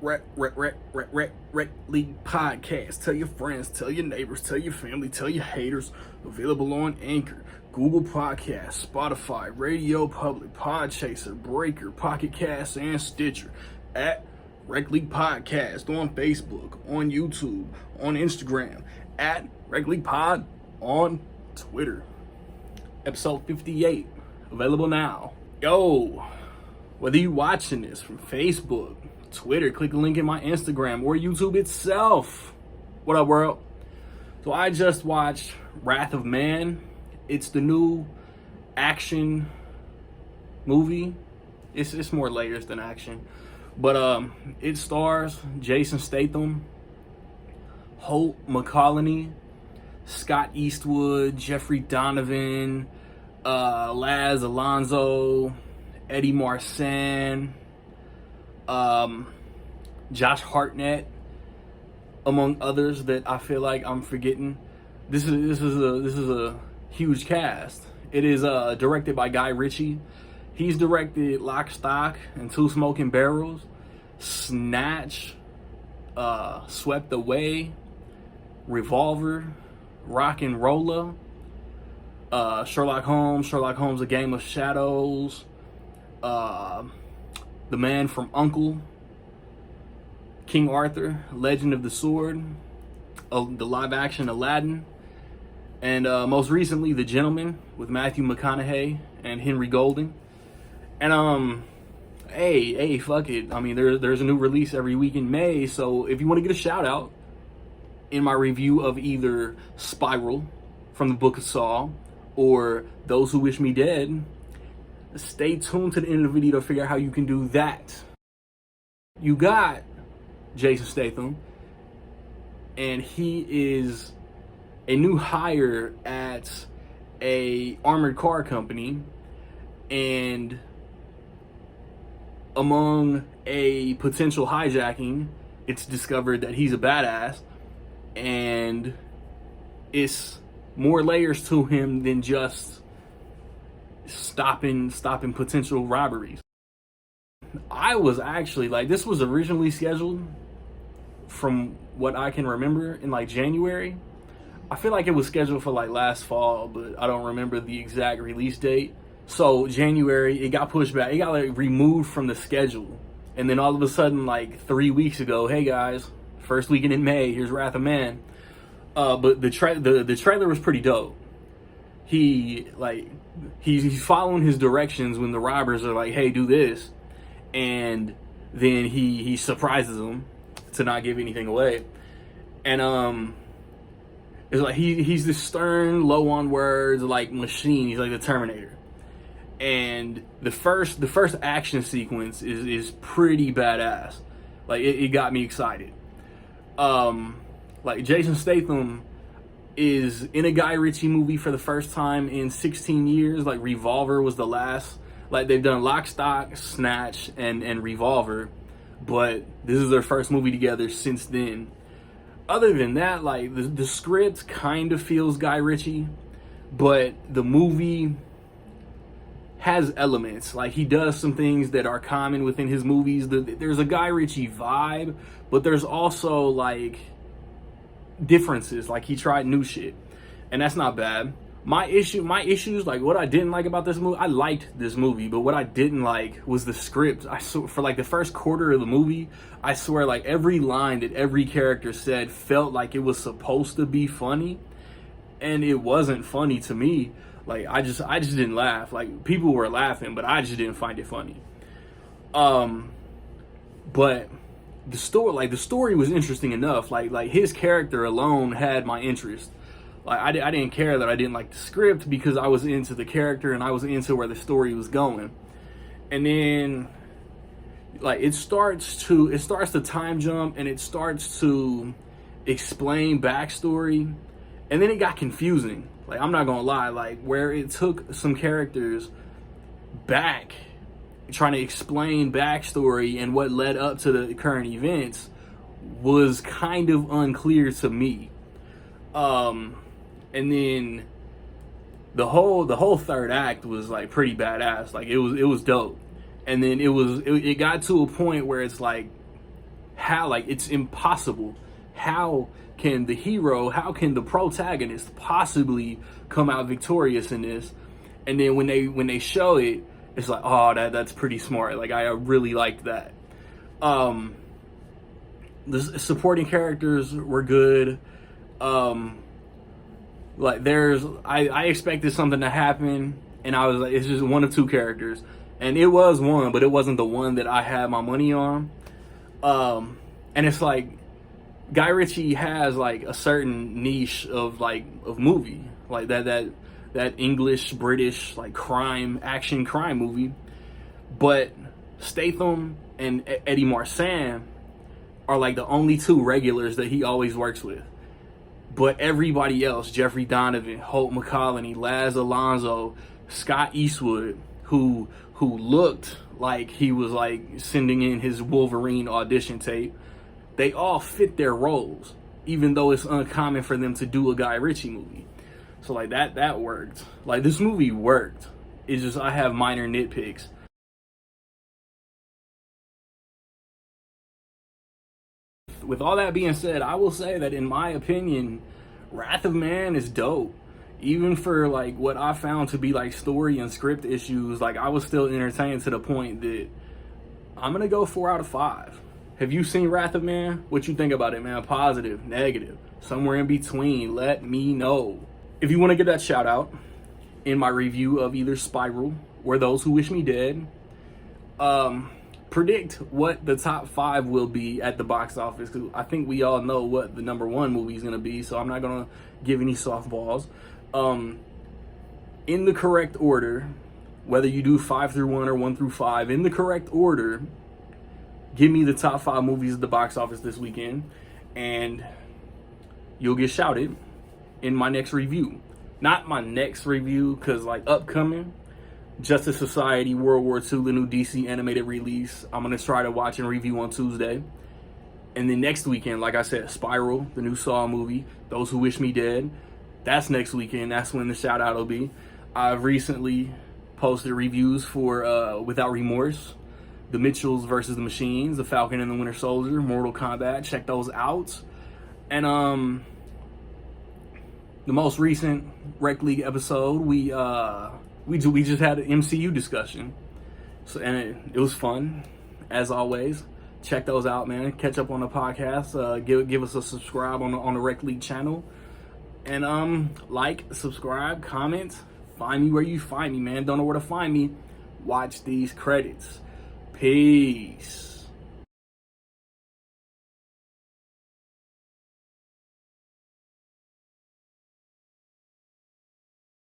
Rec League Podcast. Tell your friends, tell your neighbors, tell your family, tell your haters. Available on Anchor, Google Podcasts, Spotify, Radio Public, Podchaser, Breaker, Pocket Cast, and Stitcher. At Rec League Podcast on Facebook, on YouTube, on Instagram. At Rec League Pod on Twitter. Episode 58. Available now. Yo, whether you watching this from Facebook, Twitter, click the link in my Instagram, or YouTube itself. What up, world? So I just watched Wrath of Man. It's the new action movie. It's more layers than action. But it stars Jason Statham, Holt McCallany, Scott Eastwood, Jeffrey Donovan, Laz Alonso, Eddie Marsan, Josh Hartnett, among others that I feel like I'm forgetting. This is a huge cast. It is directed by Guy Ritchie. He's directed Lock, Stock, and Two Smoking Barrels, Snatch, Swept Away, Revolver, Rock and Rolla, Sherlock Holmes, A Game of Shadows, The Man from U.N.C.L.E., King Arthur, Legend of the Sword, the live-action Aladdin, and most recently, The Gentleman with Matthew McConaughey and Henry Golding. And hey, fuck it. I mean, there's a new release every week in May, so if you want to get a shout out in my review of either Spiral from the Book of Saw or Those Who Wish Me Dead, stay tuned to the end of the video to figure out how you can do that. You got Jason Statham, and he is a new hire at a armored car company, and among a potential hijacking, it's discovered that he's a badass, and it's more layers to him than just stopping potential robberies. I was actually like, this was originally scheduled, from what I can remember, in like January. I feel like it was scheduled for like last fall, but I don't remember the exact release date. So January, it got pushed back. It got like removed from the schedule. And then all of a sudden, like 3 weeks ago, hey guys, first weekend in May, here's Wrath of Man. But the trailer was pretty dope. He's following his directions when the robbers are like, hey, do this. And then he surprises them to not give anything away. And it's like he's this stern, low on words, like machine. He's like the Terminator. And the first action sequence is pretty badass. Like it got me excited. Like Jason Statham is in a Guy Ritchie movie for the first time in 16 years. Like Revolver was the last. Like they've done Lock, Stock, Snatch, and Revolver, but this is their first movie together since then. Other than that, like the script kind of feels Guy Ritchie, but the movie has elements. Like he does some things that are common within his movies. There's a Guy Ritchie vibe, but there's also like differences. Like he tried new shit, and that's not bad. My issues, like what I didn't like about this movie, I liked this movie, but what I didn't like was the script. For like the first quarter of the movie, I swear like every line that every character said felt like it was supposed to be funny, and it wasn't funny to me. Like I just didn't laugh. Like people were laughing, but I just didn't find it funny. But the story was interesting enough. Like his character alone had my interest. Like I didn't care that I didn't like the script, because I was into the character and I was into where the story was going. And then like it starts to time jump, and it starts to explain backstory, and then it got confusing. Like I'm not gonna lie, like where it took some characters back trying to explain backstory and what led up to the current events was kind of unclear to me. And then the whole third act was like pretty badass. Like it was dope. And then it got to a point where it's like, How, like, it's impossible. How can the protagonist possibly come out victorious in this? And then when they show it, it's like, oh, that's pretty smart. Like, I really liked that. The supporting characters were good. Like, I expected something to happen, and I was like, it's just one of two characters, and it was one, but it wasn't the one that I had my money on. And it's like, Guy Ritchie has like a certain niche of movie, like that English British like action crime movie, but Statham and Eddie Marsan are like the only two regulars that he always works with. But everybody else, Jeffrey Donovan, Holt McCallany, Laz Alonso, Scott Eastwood, who looked like he was like sending in his Wolverine audition tape, they all fit their roles, even though it's uncommon for them to do a Guy Ritchie movie. So like that worked. Like, this movie worked. It's just, I have minor nitpicks. With all that being said, I will say that in my opinion, Wrath of Man is dope. Even for like what I found to be like story and script issues, like I was still entertained to the point that I'm gonna go 4 out of 5. Have you seen Wrath of Man? What you think about it, man? Positive, negative, somewhere in between? Let me know. If you want to get that shout out in my review of either Spiral or Those Who Wish Me Dead, predict what the top 5 will be at the box office, because I think we all know what the number 1 movie is going to be, so I'm not going to give any softballs. In the correct order, whether you do 5 through 1 or 1 through 5, in the correct order, give me the top 5 movies at the box office this weekend, and you'll get shouted in my next review. Not my next review, because like upcoming, Justice Society World War II, the new DC animated release, I'm going to try to watch and review on Tuesday. And then next weekend, like I said, Spiral, the new Saw movie, Those Who Wish Me Dead, that's next weekend. That's when the shout out will be. I've recently posted reviews for Without Remorse, The Mitchells versus the Machines, The Falcon and the Winter Soldier, Mortal Kombat. Check those out. And the most recent Rec League episode, we just had an MCU discussion, so, and it was fun as always. Check those out, man. Catch up on the podcast. Give us a subscribe on the Rec League channel, and like, subscribe, comment. Find me where you find me, man. Don't know where to find me? Watch these credits. Peace.